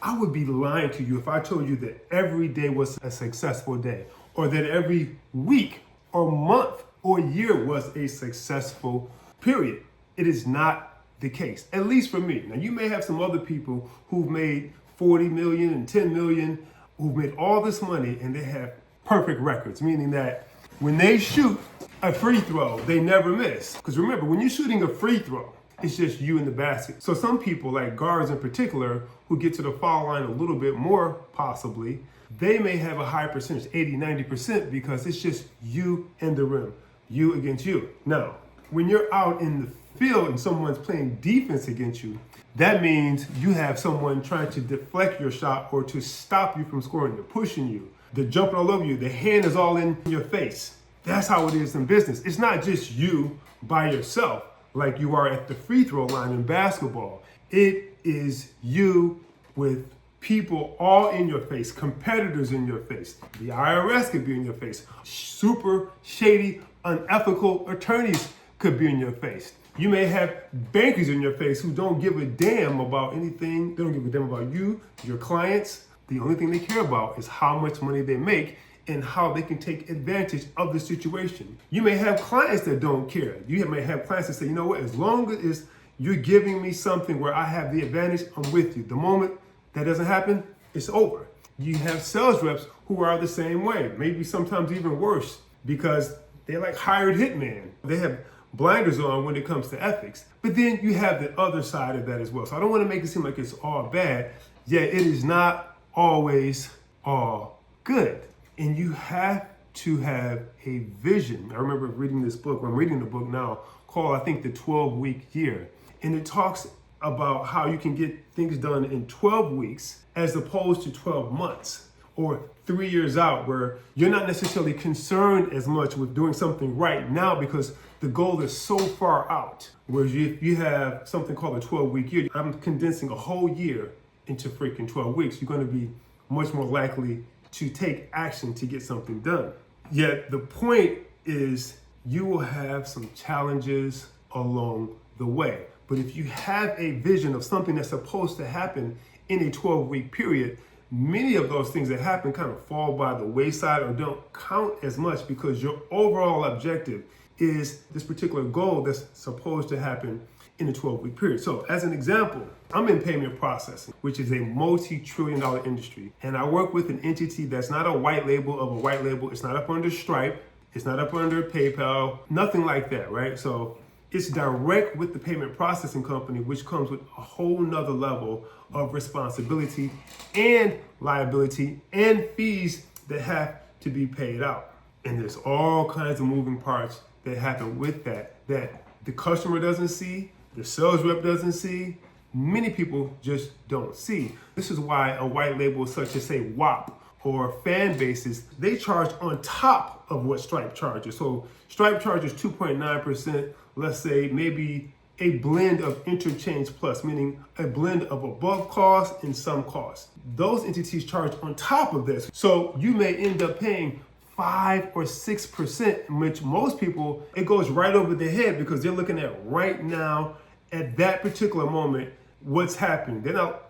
I would be lying to you if I told you that every day was a successful day, or that every week or month or year was a successful period. It is not the case, at least for me. Now, you may have some other people who've made 40 million and 10 million, who've made all this money and they have perfect records, meaning that when they shoot a free throw, they never miss. Because remember, when you're shooting a free throw, it's just you in the basket. So some people, like guards in particular, who get to the foul line a little bit more possibly, they may have a high percentage, 80, 90%, because it's just you and the rim, you against you. Now, when you're out in the field and someone's playing defense against you, that means you have someone trying to deflect your shot or to stop you from scoring. They're pushing you, they're jumping all over you, the hand is all in your face. That's how it is in business. It's not just you by yourself like you are at the free throw line in basketball. It is you with people all in your face, competitors in your face. The IRS could be in your face. Super shady, unethical attorneys could be in your face. You may have bankers in your face who don't give a damn about anything. They don't give a damn about you, your clients. The only thing they care about is how much money they make and how they can take advantage of the situation. You may have clients that don't care. You may have clients that say, you know what, as long as you're giving me something where I have the advantage, I'm with you. The moment that doesn't happen, it's over. You have sales reps who are the same way, maybe sometimes even worse, because they're like hired hitmen. They have blinders on when it comes to ethics. But then you have the other side of that as well. So I don't want to make it seem like it's all bad, yet it is not always all good. And you have to have a vision. I remember reading this book, I'm reading the book now, called, I think, The 12-Week Year. And it talks about how you can get things done in 12 weeks as opposed to 12 months or 3 years out, where you're not necessarily concerned as much with doing something right now because the goal is so far out. Whereas if you have something called a 12-week year, I'm condensing a whole year into freaking 12 weeks. You're going to be much more likely to take action to get something done. Yet the point is you will have some challenges along the way. But if you have a vision of something that's supposed to happen in a 12-week period, many of those things that happen kind of fall by the wayside or don't count as much because your overall objective is this particular goal that's supposed to happen in a 12-week period. So as an example, I'm in payment processing, which is a multi-trillion-dollar industry. And I work with an entity that's not a white label of a white label. It's not up under Stripe. It's not up under PayPal, nothing like that, right? So it's direct with the payment processing company, which comes with a whole nother level of responsibility and liability and fees that have to be paid out. And there's all kinds of moving parts that happen with that the customer doesn't see, the sales rep doesn't see, many people just don't see. This is why a white label such as, say, WAP or fan bases, they charge on top of what Stripe charges. So Stripe charges 2.9%, let's say maybe a blend of interchange plus, meaning a blend of above cost and some cost. Those entities charge on top of this. So you may end up paying 5 or 6%, which most people, it goes right over their head because they're looking at right now, at that particular moment, what's happening. They're not,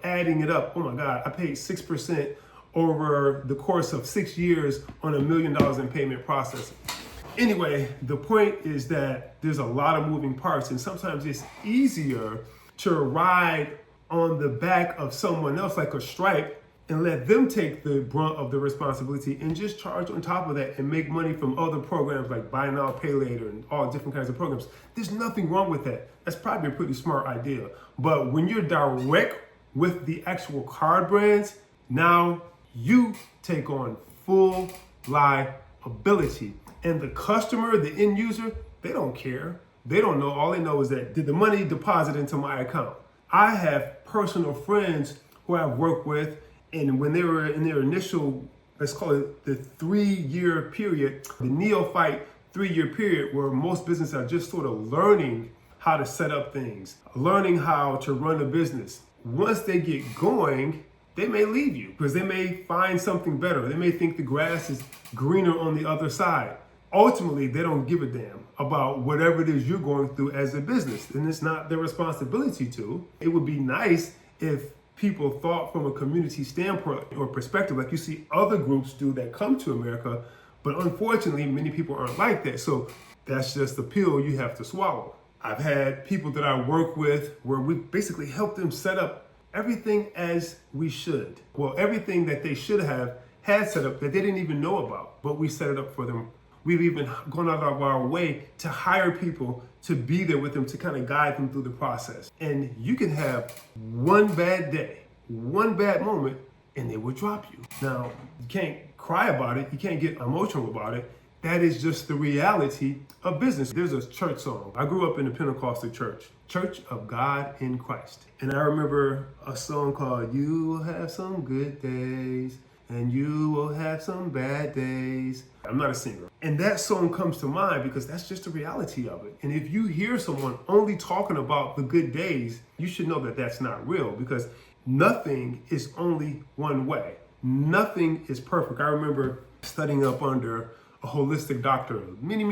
adding it up. Oh my God, I paid 6% over the course of 6 years on $1 million in payment processing. Anyway, the point is that there's a lot of moving parts, and sometimes it's easier to ride on the back of someone else like a Stripe and let them take the brunt of the responsibility and just charge on top of that and make money from other programs like buy now, pay later and all different kinds of programs. There's nothing wrong with that. That's probably a pretty smart idea. But when you're direct with the actual card brands, now you take on full liability. And the customer, the end user, they don't care. They don't know. All they know is that, did the money deposit into my account? I have personal friends who I've worked with, and when they were in their initial, let's call it the 3-year period, the neophyte 3-year period where most businesses are just sort of learning how to set up things, learning how to run a business. Once they get going, they may leave you because they may find something better. They may think the grass is greener on the other side. Ultimately, they don't give a damn about whatever it is you're going through as a business, and it's not their responsibility to. It would be nice if people thought from a community standpoint or perspective, like you see other groups do that come to America. But unfortunately, many people aren't like that. So that's just the pill you have to swallow. I've had people that I work with where we basically help them set up everything as we should. Well, everything that they should have had set up that they didn't even know about, but we set it up for them. We've even gone out of our way to hire people to be there with them to kind of guide them through the process. And you can have one bad day, one bad moment, and they will drop you. Now, you can't cry about it. You can't get emotional about it. That is just the reality of business. There's a church song. I grew up in the Pentecostal church, Church of God in Christ. And I remember a song called You Will Have Some Good Days and You Will Have Some Bad Days. I'm not a singer. And that song comes to mind because that's just the reality of it. And if you hear someone only talking about the good days, you should know that that's not real, because nothing is only one way. Nothing is perfect. I remember studying up under a holistic doctor many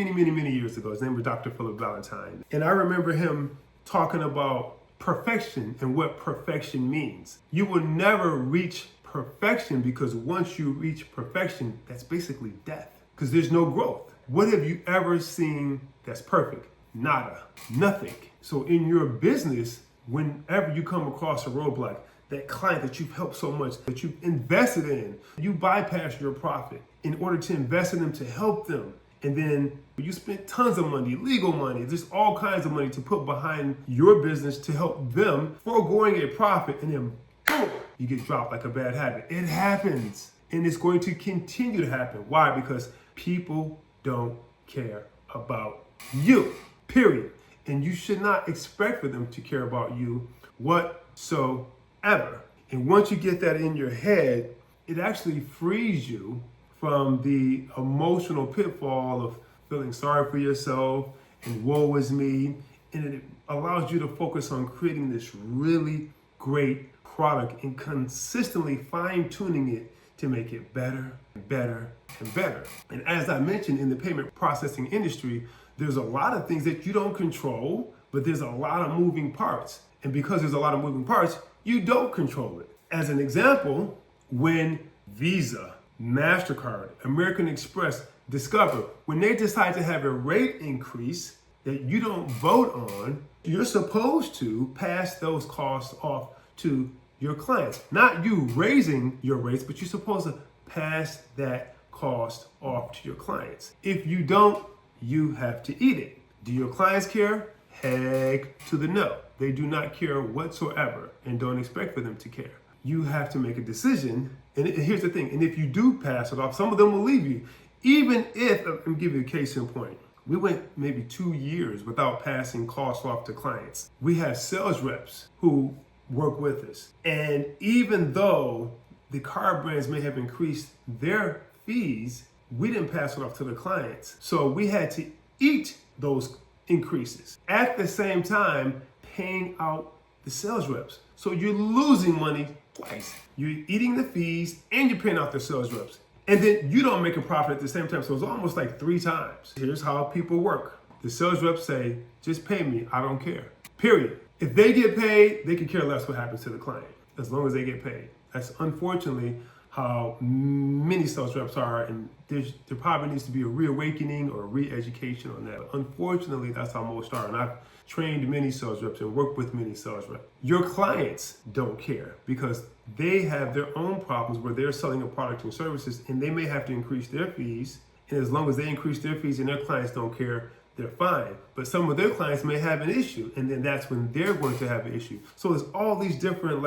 years ago. His name was Dr. Philip Valentine. And I remember him talking about perfection and what perfection means. You will never reach perfection, because once you reach perfection, that's basically death, because there's no growth. What have you ever seen that's perfect? Nada, nothing. So in your business, whenever you come across a roadblock, that client that you've helped so much, that you've invested in, you bypass your profit in order to invest in them to help them. And then you spent tons of money, legal money, just all kinds of money to put behind your business to help them, foregoing a profit, and then boom, you get dropped like a bad habit. It happens, and it's going to continue to happen. Why? Because people don't care about you, period. And you should not expect for them to care about you whatsoever. And once you get that in your head, it actually frees you from the emotional pitfall of feeling sorry for yourself and woe is me. And it allows you to focus on creating this really great product and consistently fine-tuning it to make it better and better and better. And as I mentioned, in the payment processing industry, there's a lot of things that you don't control, but there's a lot of moving parts. And because there's a lot of moving parts, you don't control it. As an example, when Visa, MasterCard, American Express, Discover, when they decide to have a rate increase that you don't vote on, you're supposed to pass those costs off to your clients. Not you raising your rates, but you're supposed to pass that cost off to your clients. If you don't, you have to eat it. Do your clients care? Heck to the no. They do not care whatsoever, and don't expect for them to care. You have to make a decision. And here's the thing. And if you do pass it off, some of them will leave you. Even if, let me give you a case in point. We went maybe 2 years without passing costs off to clients. We have sales reps who work with us. And even though the car brands may have increased their fees, we didn't pass it off to the clients. So we had to eat those increases. At the same time, paying out the sales reps. So you're losing money twice. You're eating the fees and you're paying out the sales reps. And then you don't make a profit at the same time. So it's almost like 3 times. Here's how people work. The sales reps say, just pay me, I don't care. Period. If they get paid, they can care less what happens to the client, as long as they get paid. That's unfortunately how many sales reps are, and there probably needs to be a reawakening or a re-education on that. Unfortunately, that's how most are, and I've trained many sales reps and worked with many sales reps. Your clients don't care because they have their own problems where they're selling a product and services, and they may have to increase their fees, and as long as they increase their fees and their clients don't care, they're fine. But some of their clients may have an issue, and then that's when they're going to have an issue. So there's all these different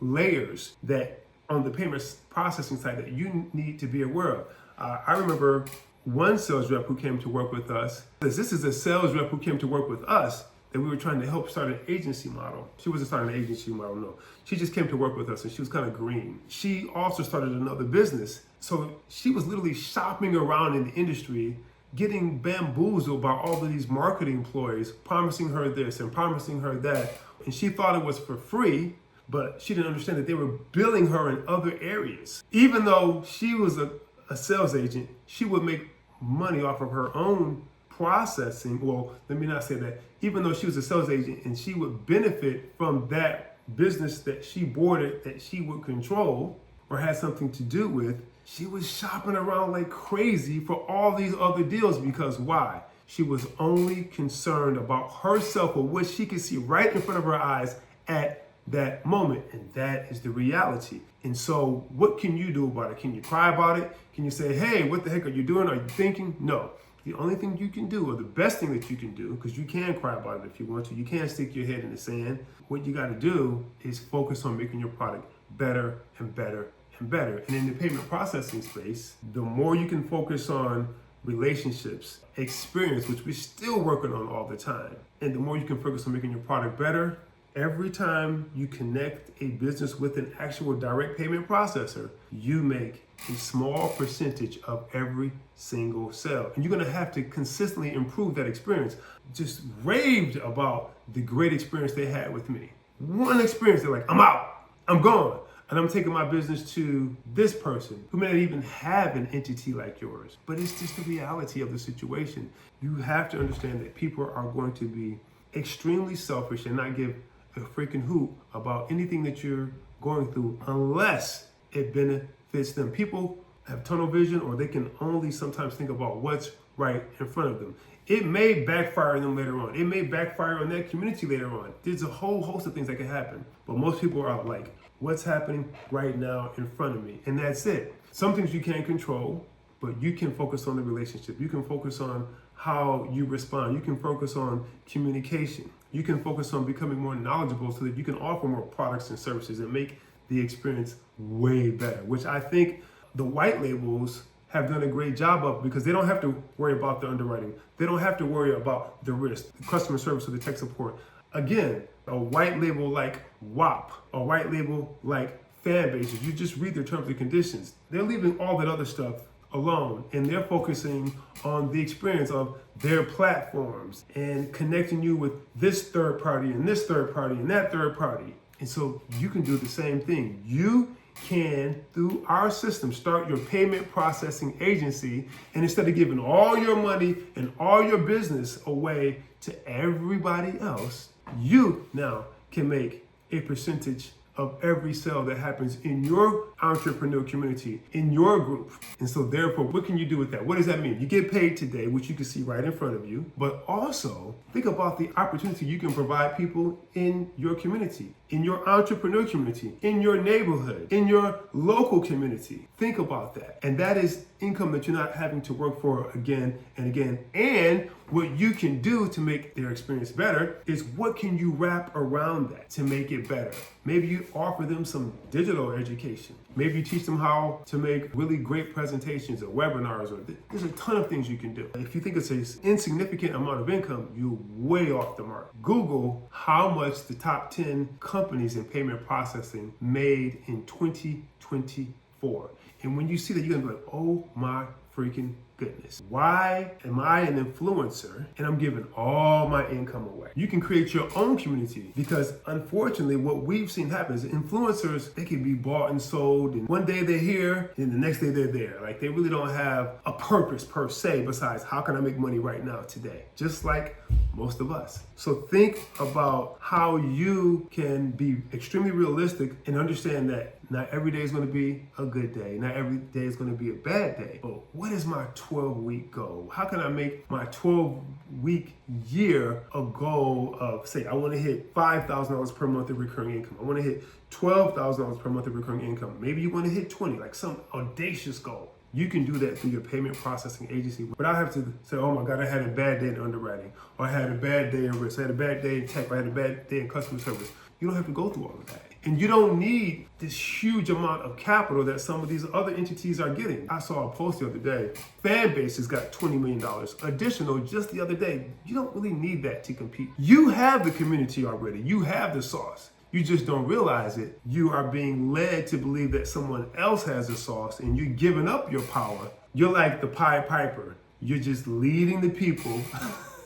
layers that on the payments processing side that you need to be aware of. I remember one sales rep who came to work with us. This is a sales rep who came to work with us that we were trying to help start an agency model. She wasn't starting an agency model, no. She just came to work with us and she was kind of green. She also started another business. So she was literally shopping around in the industry, getting bamboozled by all of these marketing employees, promising her this and promising her that. And she thought it was for free, but she didn't understand that they were billing her in other areas. Even though she was a sales agent, she would make money off of her own processing. Well, let me not say that. Even though she was a sales agent and she would benefit from that business that she boarded that she would control or had something to do with, she was shopping around like crazy for all these other deals because why? She was only concerned about herself or what she could see right in front of her eyes at that moment. And that is the reality. And so what can you do about it? Can you cry about it? Can you say, hey, what the heck are you doing? Are you thinking? No. The only thing you can do, or the best thing that you can do, because you can cry about it if you want to, you can't stick your head in the sand. What you got to do is focus on making your product better and better and better. And in the payment processing space, the more you can focus on relationships, experience, which we're still working on all the time, and the more you can focus on making your product better, every time you connect a business with an actual direct payment processor, you make a small percentage of every single sale. And you're gonna have to consistently improve that experience. Just raved about the great experience they had with me. One experience, they're like, I'm out, I'm gone. And I'm taking my business to this person who may not even have an entity like yours. But it's just the reality of the situation. You have to understand that people are going to be extremely selfish and not give a freaking hoot about anything that you're going through unless it benefits them. People have tunnel vision, or they can only sometimes think about what's right in front of them. It may backfire on them later on. It may backfire on that community later on. There's a whole host of things that can happen. But most people are like, what's happening right now in front of me? And that's it. Some things you can't control, but you can focus on the relationship. You can focus on how you respond. You can focus on communication. You can focus on becoming more knowledgeable so that you can offer more products and services and make the experience way better, which I think the white labels have done a great job of, because they don't have to worry about the underwriting. They don't have to worry about the risk, the customer service, or the tech support. Again, a white label like WAP, a white label like fan bases, you just read their terms and conditions. They're leaving all that other stuff alone, and they're focusing on the experience of their platforms and connecting you with this third party and this third party and that third party. And so you can do the same thing. You can, through our system, start your payment processing agency, and instead of giving all your money and all your business away to everybody else, you now can make a percentage of every sale that happens in your entrepreneur community, in your group. And so therefore, what can you do with that? What does that mean? You get paid today, which you can see right in front of you, but also think about the opportunity you can provide people in your community, in your entrepreneur community, in your neighborhood, in your local community. Think about that. And that is income that you're not having to work for again and again. And what you can do to make their experience better is what can you wrap around that to make it better? Maybe you offer them some digital education. Maybe you teach them how to make really great presentations or webinars, or there's a ton of things you can do. If you think it's an insignificant amount of income, you're way off the mark. Google how much the top 10 companies in payment processing made in 2024. And when you see that, you're gonna be like, oh my freaking goodness. Why am I an influencer and I'm giving all my income away? You can create your own community, because unfortunately what we've seen happen is influencers, they can be bought and sold, and one day they're here and the next day they're there. Like, they really don't have a purpose per se besides how can I make money right now today? Just like most of us. So think about how you can be extremely realistic and understand that not every day is going to be a good day. Not every day is going to be a bad day. But what is my 12-week goal? How can I make my 12-week year a goal of, say, I want to hit $5,000 per month of recurring income. I want to hit $12,000 per month of recurring income. Maybe you want to hit 20, like some audacious goal. You can do that through your payment processing agency without having to say, oh my God, I had a bad day in underwriting, or I had a bad day in risk, I had a bad day in tech, or I had a bad day in customer service. You don't have to go through all of that. And you don't need this huge amount of capital that some of these other entities are getting. I saw a post the other day. Fanbase has got $20 million additional just the other day. You don't really need that to compete. You have the community already. You have the sauce. You just don't realize it. You are being led to believe that someone else has the sauce, and you're giving up your power. You're like the Pied Piper. You're just leading the people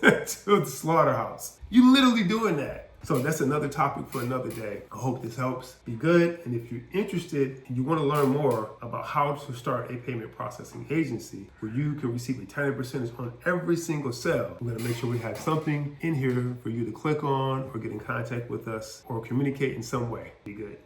to the slaughterhouse. You're literally doing that. So that's another topic for another day. I hope this helps. Be good. And if you're interested and you want to learn more about how to start a payment processing agency where you can receive a tiny percentage on every single sale, we're going to make sure we have something in here for you to click on or get in contact with us or communicate in some way. Be good.